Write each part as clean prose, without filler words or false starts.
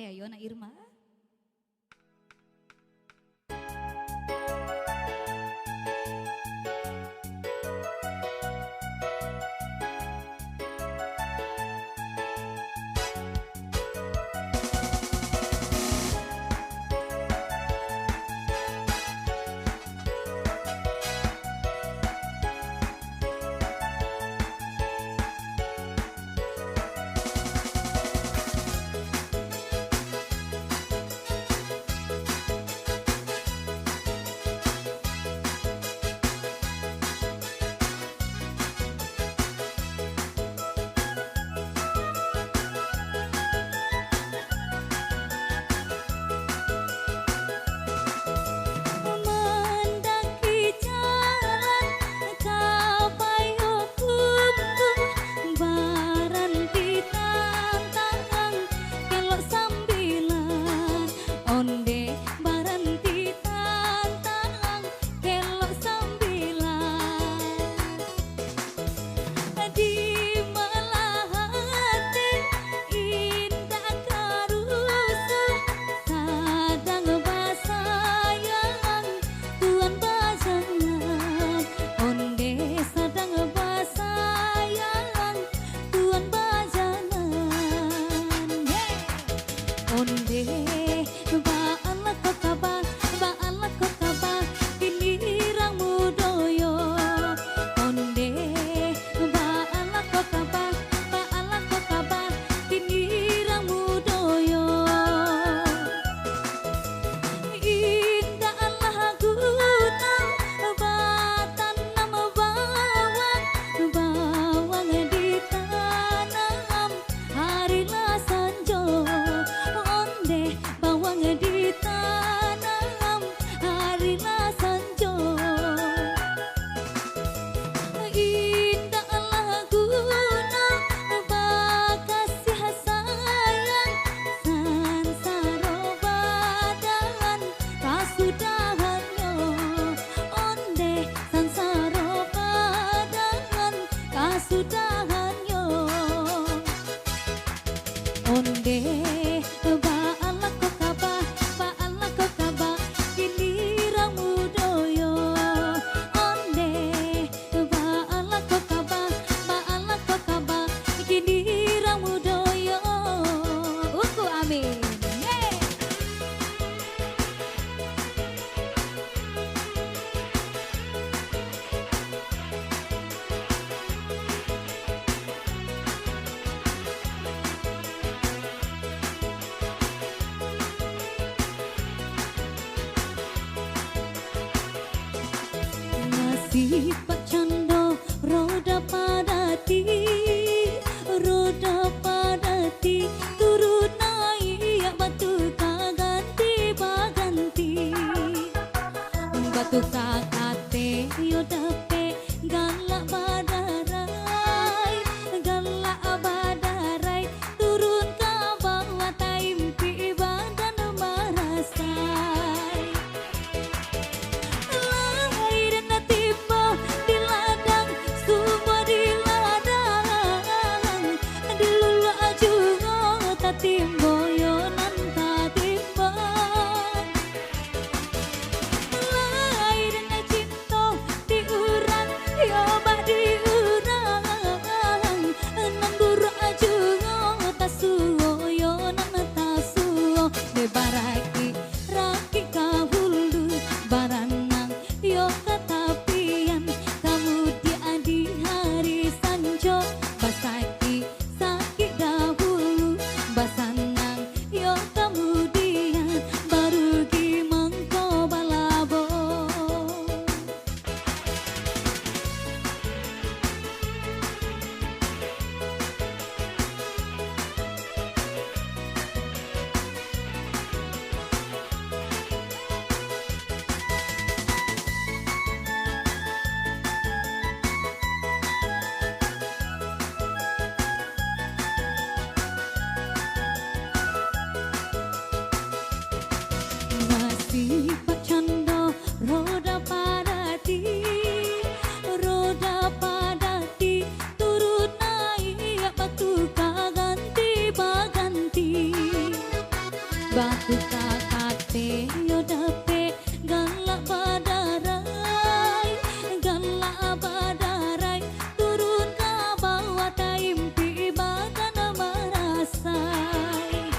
Ayo Yona Irma. Si Pak Cando roda padati turun naik batu kaganti baganti batu kakate yo dape galak badarai turun ke bawah taimpi badan marasai lahir na timbo di ladang semua di ladang dulu ajungo tatimbo yo nan tatimbo lahir na cinta di urang yo bah di urang nan buru ajungo tasuo yo nan tasuo de baraki raki kahulu baranang yo katapian kemudian di hari sanjo basaki sakit dahulu basanang yo kemudian baru gimangko balabo. batu kakate yo dape galak badarai turun ke bawah taimpi badan merasai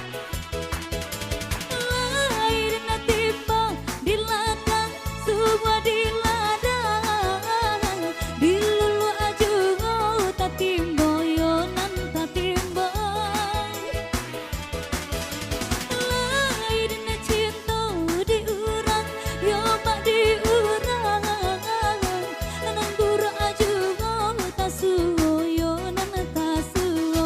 lain timbang di ladang semua di ladang di lulu ajungo tatimbo yo nan tatimbo lain cinta diurang yo mak diurang nan buru ajungo tasuo yo nan tasuo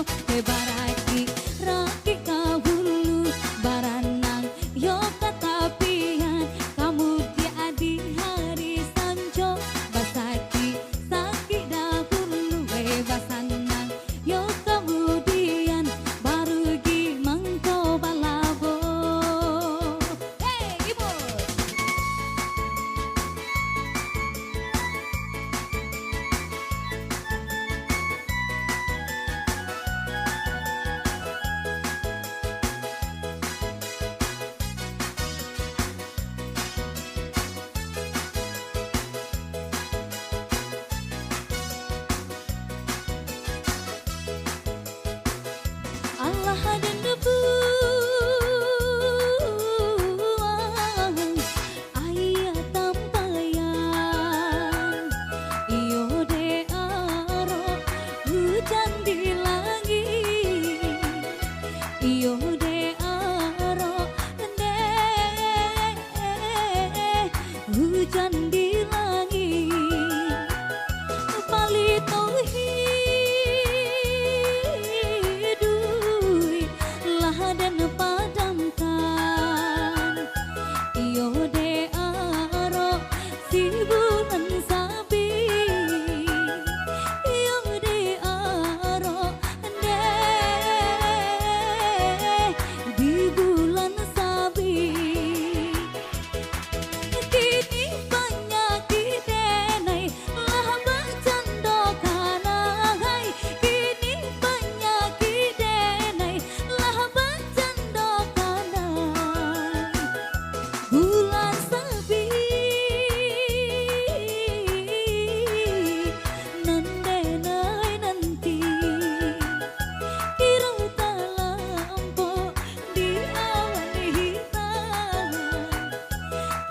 baraki raki kahulu baranang yo katapian kamu dia di hari sanjo basaki sakit dahulu basanang yo kemudian baru gimangko balabo hey ibu Allah dan debu ayah tampayan iyo de aro hujan di langit iyo de aro de hujan di langit palito hidui lah dan padamkan iyo de aro si bulan sabi iyo de aro de di bulan sabi kini penyakit denai lah bercanda kanai kini penyakit denai lah bercanda kanai bulan sabi nan denai nanti kira talampo di awan hitam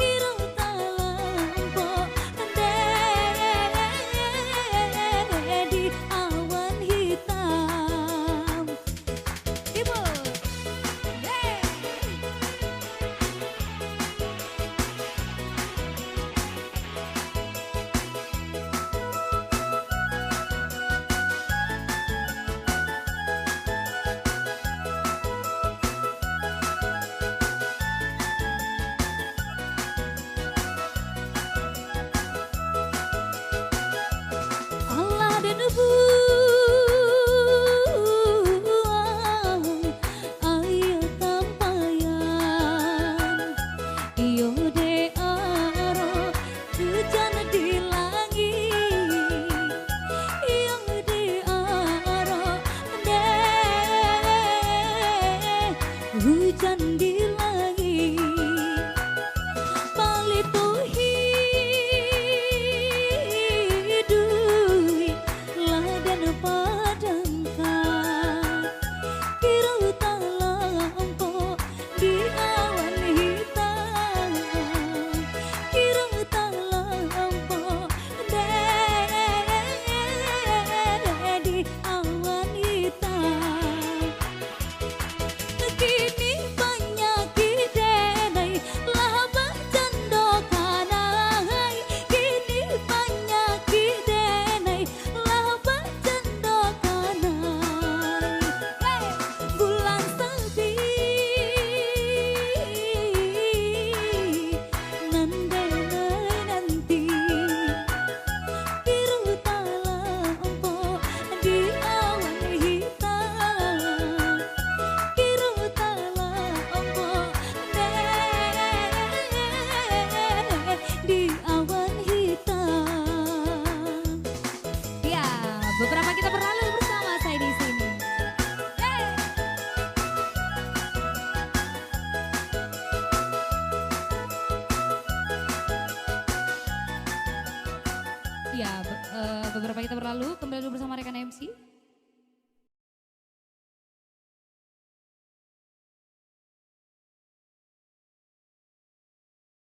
kira talampo di awan hitam ibu hey. Allah dan debu ayo tampayan iyo de aro hujan di langit iyo de aro de hujan di langit palito hidui lah dan padamkan kira talampo di awan hitam kira talampo di awan hitam kini banyak Ya, beberapa kita berlalu kembali bersama rekan MC.